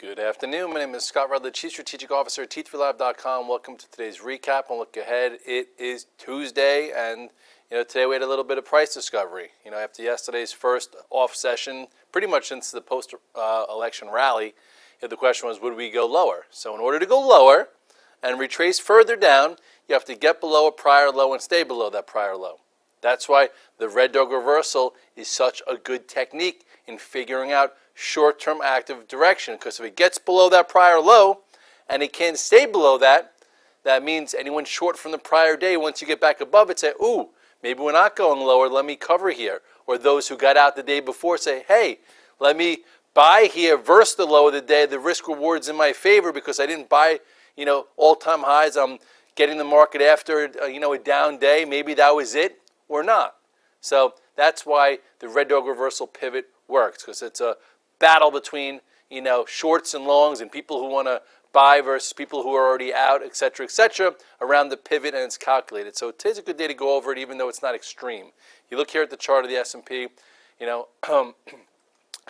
Good afternoon. My name is Scott Redler, Chief Strategic Officer at T3Lab.com. Welcome to today's recap and look ahead. It is Tuesday, and today we had a little bit of price discovery. After yesterday's first off session, pretty much since the post-election rally, the question was, would we go lower? So in order to go lower and retrace further down, you have to get below a prior low and stay below that prior low. That's why the red dog reversal is such a good technique in figuring out short-term active direction, because if it gets below that prior low and it can't stay below that, that means anyone short from the prior day, once you get back above it, say, ooh, maybe we're not going lower, let me cover here. Or those who got out the day before say, hey, let me buy here versus the low of the day. The risk reward's in my favor because I didn't buy, all-time highs. I'm getting the market after, a down day. Maybe that was it or not. So that's why the red dog reversal pivot works, because it's a battle between, shorts and longs and people who want to buy versus people who are already out, et cetera, around the pivot, and it's calculated. So today's a good day to go over it, even though it's not extreme. You look here at the chart of the S&P,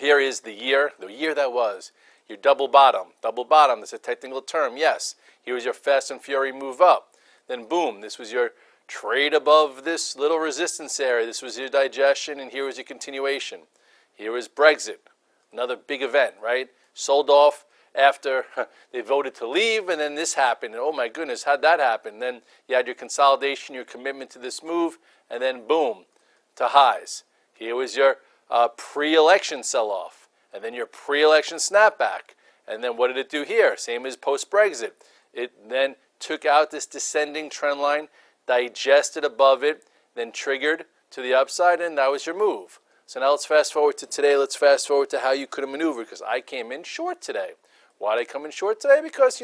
here is the year that was. Your double bottom, that's a technical term, yes. Here was your fast and fury move up. Then boom, this was your trade above this little resistance area. This was your digestion, and here was your continuation. Here was Brexit, another big event, right? Sold off after they voted to leave, and then this happened. And oh my goodness, how'd that happen? Then you had your consolidation, your commitment to this move, and then boom, to highs. Here was your pre-election sell-off, and then your pre-election snapback. And then what did it do here? Same as post-Brexit. It then took out this descending trend line, digested above it, then triggered to the upside, and that was your move. So now let's fast forward to today. Let's fast forward to how you could have maneuvered, because I came in short today. Why did I come in short today? Because,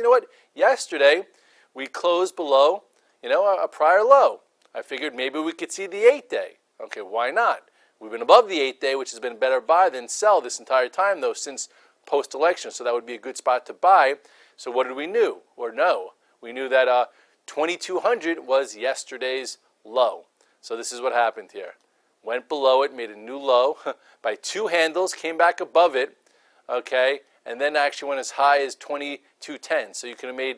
yesterday we closed below, a prior low. I figured maybe we could see the 8-day. Okay, why not? We've been above the 8-day, which has been better buy than sell this entire time, though, since post-election. So that would be a good spot to buy. So what did we know? We knew that 2,200 was yesterday's low. So this is what happened here. Went below it, made a new low by 2 handles, came back above it, okay, and then actually went as high as 2,210. So you could have made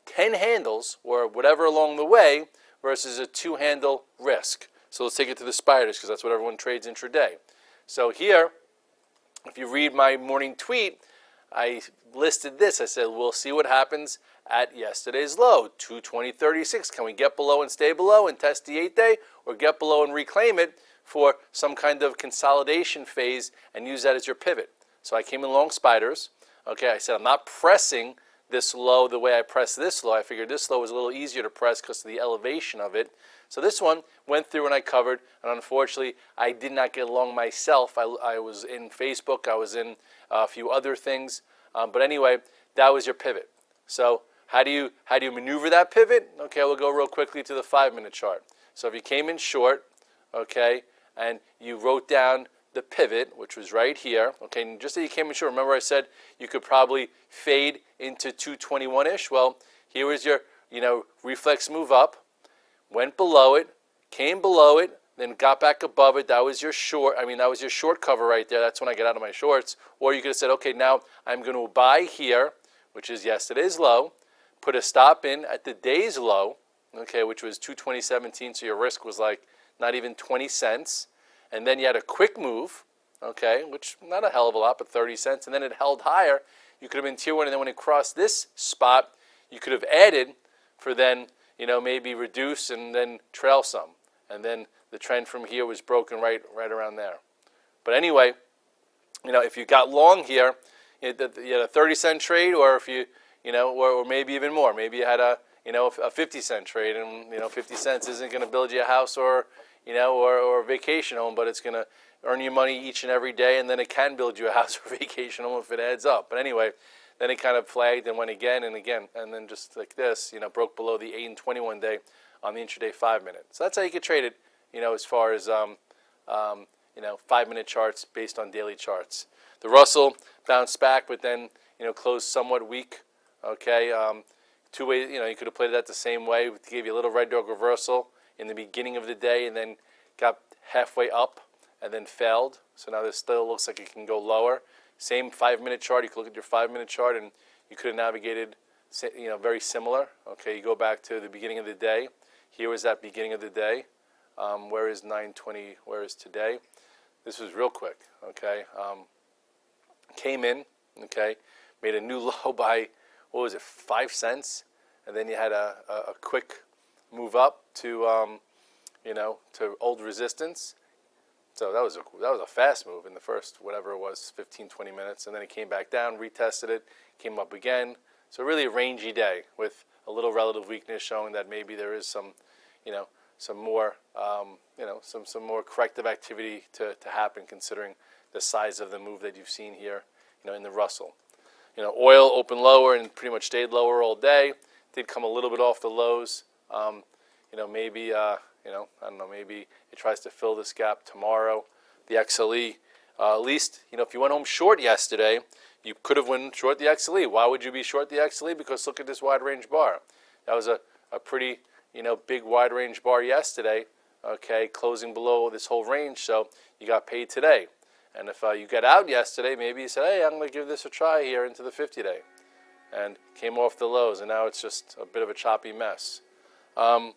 10 handles or whatever along the way versus a 2-handle risk. So let's take it to the spiders, because that's what everyone trades intraday. So here, if you read my morning tweet, I listed this. I said, we'll see what happens at yesterday's low, 220.36. Can we get below and stay below and test the 8-day, or get below and reclaim it for some kind of consolidation phase and use that as your pivot? So I came in long spiders. Okay, I said I'm not pressing this low the way I pressed this low. I figured this low was a little easier to press because of the elevation of it. So this one went through and I covered, and unfortunately I did not get long myself. I was in Facebook, I was in a few other things, but anyway, that was your pivot. So how do you maneuver that pivot? Okay, we'll go real quickly to the 5-minute chart. So if you came in short, okay, and you wrote down the pivot, which was right here, okay, and just that you came in short, remember I said you could probably fade into 221-ish? Well, here was your, reflex move up, went below it, came below it, then got back above it. That was your short, that was your short cover right there. That's when I get out of my shorts. Or you could have said, okay, now I'm going to buy here, which is yesterday's low, put a stop in at the day's low, okay, which was 220.17, so your risk was like not even 20 cents. And then you had a quick move, okay, which not a hell of a lot, but 30 cents. And then it held higher. You could have been tier 1, and then when it crossed this spot, you could have added for then, maybe reduce and then trail some. And then the trend from here was broken right around there. But anyway, if you got long here, you had a 30-cent trade, or if you, or maybe even more. Maybe you had a 50-cent trade, and 50 cents isn't going to build you a house or a vacation home, but it's going to earn you money each and every day, and then it can build you a house or vacation home if it adds up. But anyway, then it kind of flagged and went again and again, and then just like this, broke below the 8 and 21 day on the intraday 5-minute. So that's how you get traded, as far as 5-minute charts based on daily charts. The Russell bounced back, but then closed somewhat weak. Okay, 2 ways. You could have played that the same way. It gave you a little red dog reversal in the beginning of the day, and then got halfway up and then failed. So now this still looks like it can go lower. Same 5-minute chart. You could look at your 5-minute chart, and you could have navigated, very similar. Okay, you go back to the beginning of the day. Here was that beginning of the day. Where is 9:20? Where is today? This was real quick. Okay, came in. Okay, made a new low by, what was it, 5 cents, and then you had a quick move up to to old resistance. So that was a fast move in the first, whatever it was, 15, 20 minutes. And then it came back down, retested it, came up again. So really a rangy day with a little relative weakness showing that maybe there is some, some more, some more corrective activity to happen considering the size of the move that you've seen here, in the Russell. Oil opened lower and pretty much stayed lower all day. Did come a little bit off the lows. Maybe, I don't know, maybe it tries to fill this gap tomorrow. The XLE, at least, if you went home short yesterday, you could have went short the XLE. Why would you be short the XLE? Because look at this wide range bar. That was a pretty, big wide range bar yesterday, okay, closing below this whole range, so you got paid today. And if you get out yesterday, maybe you said, hey, I'm going to give this a try here into the 50-day. And came off the lows, and now it's just a bit of a choppy mess. And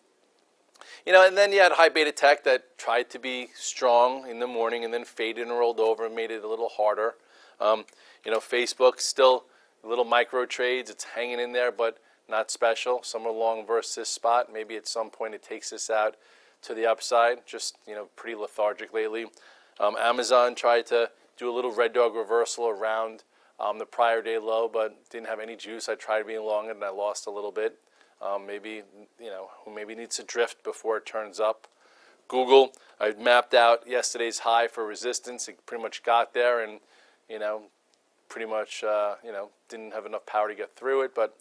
then you had high beta tech that tried to be strong in the morning and then faded and rolled over and made it a little harder. Facebook, still little micro trades. It's hanging in there, but not special. Some are long versus this spot. Maybe at some point it takes this out to the upside. Just, pretty lethargic lately. Amazon tried to do a little red dog reversal around the prior day low, but didn't have any juice. I tried being long it and I lost a little bit. Maybe needs to drift before it turns up. Google, I mapped out yesterday's high for resistance. It pretty much got there and, pretty much, didn't have enough power to get through it, but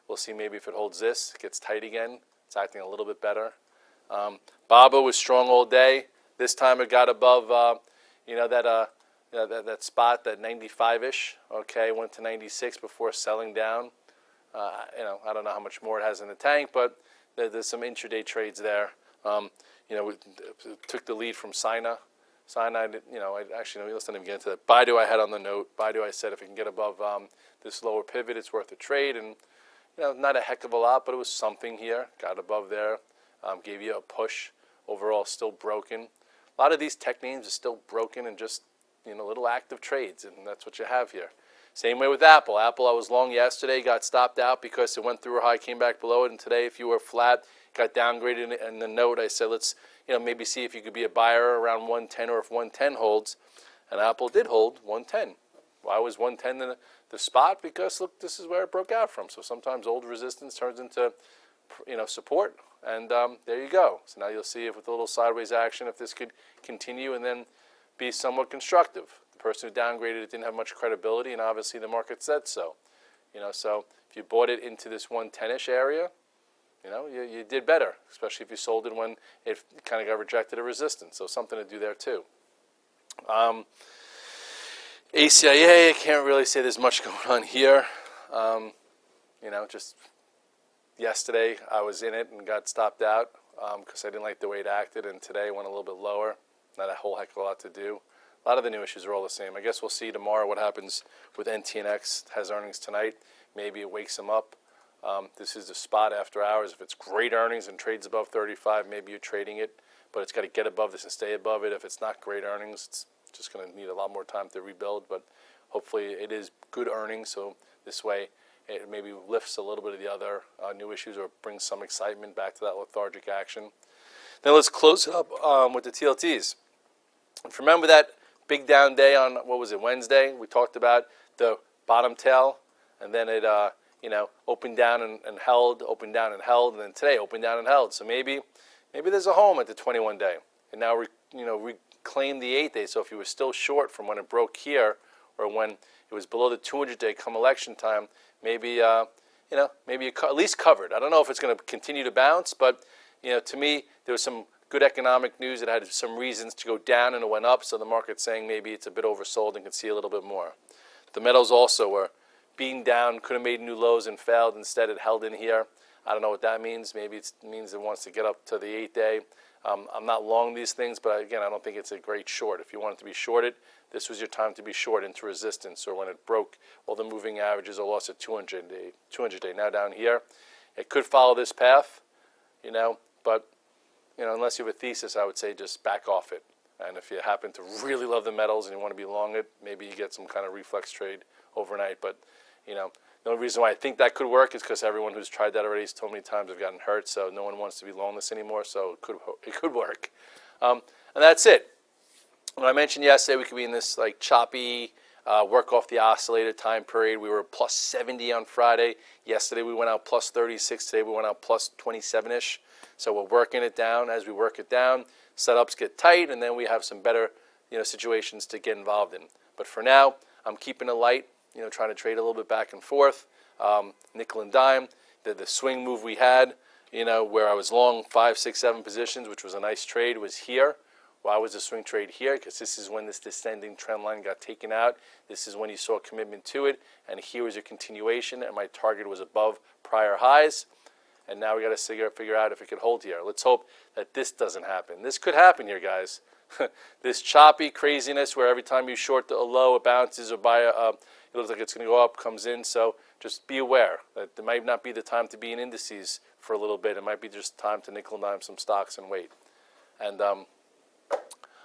we'll see maybe if it holds this. It gets tight again. It's acting a little bit better. BABA was strong all day. This time it got above, that spot, that 95-ish, okay, went to 96 before selling down. I don't know how much more it has in the tank, but there's some intraday trades there. We took the lead from Sina. Let's not even get into that. Baidu I had on the note. Baidu I said if it can get above this lower pivot, it's worth a trade. And, not a heck of a lot, but it was something here. Got above there. Gave you a push. Overall, still broken. A lot of these tech names are still broken and just, little active trades. And that's what you have here. Same way with Apple. Apple, I was long yesterday, got stopped out because it went through a high, came back below it, and today, if you were flat, got downgraded. In the note, I said, let's, maybe see if you could be a buyer around 110 or if 110 holds. And Apple did hold 110. Why was 110 the spot? Because, look, this is where it broke out from. So sometimes old resistance turns into, support, and there you go. So now you'll see if with a little sideways action, if this could continue and then be somewhat constructive. The person who downgraded it didn't have much credibility, and obviously the market said so. So if you bought it into this 110-ish area, you did better, especially if you sold it when it kind of got rejected at resistance. So something to do there too. ACIA, I can't really say there's much going on here. Just yesterday I was in it and got stopped out because I didn't like the way it acted, and today went a little bit lower. Not a whole heck of a lot to do. A lot of the new issues are all the same. I guess we'll see tomorrow what happens with NTNX. It has earnings tonight. Maybe it wakes them up. This is the spot after hours. If it's great earnings and trades above 35, maybe you're trading it. But it's got to get above this and stay above it. If it's not great earnings, it's just going to need a lot more time to rebuild. But hopefully it is good earnings. So this way it maybe lifts a little bit of the other new issues or brings some excitement back to that lethargic action. Then let's close it up with the TLTs. If you remember that big down day on, Wednesday? We talked about the bottom tail, and then it, opened down and held, opened down and held, and then today opened down and held. So maybe there's a home at the 21-day, and now reclaim the 8-day. So if you were still short from when it broke here, or when it was below the 200-day come election time, maybe maybe you at least covered. I don't know if it's going to continue to bounce, but to me there was some good economic news that had some reasons to go down and it went up, so the market's saying maybe it's a bit oversold and can see a little bit more. The metals also were being down, could have made new lows and failed. Instead, it held in here. I don't know what that means. Maybe it means it wants to get up to the 8-day. I'm not long these things, but again, I don't think it's a great short. If you wanted to be shorted, this was your time to be short into resistance, or when it broke all the moving averages or lost at 200 day. Now down here, it could follow this path, but unless you have a thesis, I would say just back off it. And if you happen to really love the metals and you want to be long it, maybe you get some kind of reflex trade overnight. But the only reason why I think that could work is because everyone who's tried that already so many times have gotten hurt, so no one wants to be long this anymore, so it could work. And that's it. When I mentioned yesterday we could be in this like choppy, work off the oscillator time period. We were plus 70 on Friday. Yesterday we went out plus 36. Today we went out plus 27-ish. So we're working it down. As we work it down, setups get tight, and then we have some better situations to get involved in. But for now, I'm keeping it light, trying to trade a little bit back and forth. Nickel and dime, the swing move we had, where I was long 5, 6, 7 positions, which was a nice trade, was here. Why was the swing trade here? Because this is when this descending trend line got taken out. This is when you saw a commitment to it, and here was a continuation, and my target was above prior highs. And now we got to figure out if it could hold here. Let's hope that this doesn't happen. This could happen here, guys. This choppy craziness where every time you short a low, it bounces, or it looks like it's going to go up, comes in. So just be aware that it might not be the time to be in indices for a little bit. It might be just time to nickel and dime some stocks and wait. And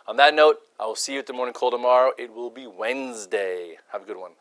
on that note, I will see you at the morning call tomorrow. It will be Wednesday. Have a good one.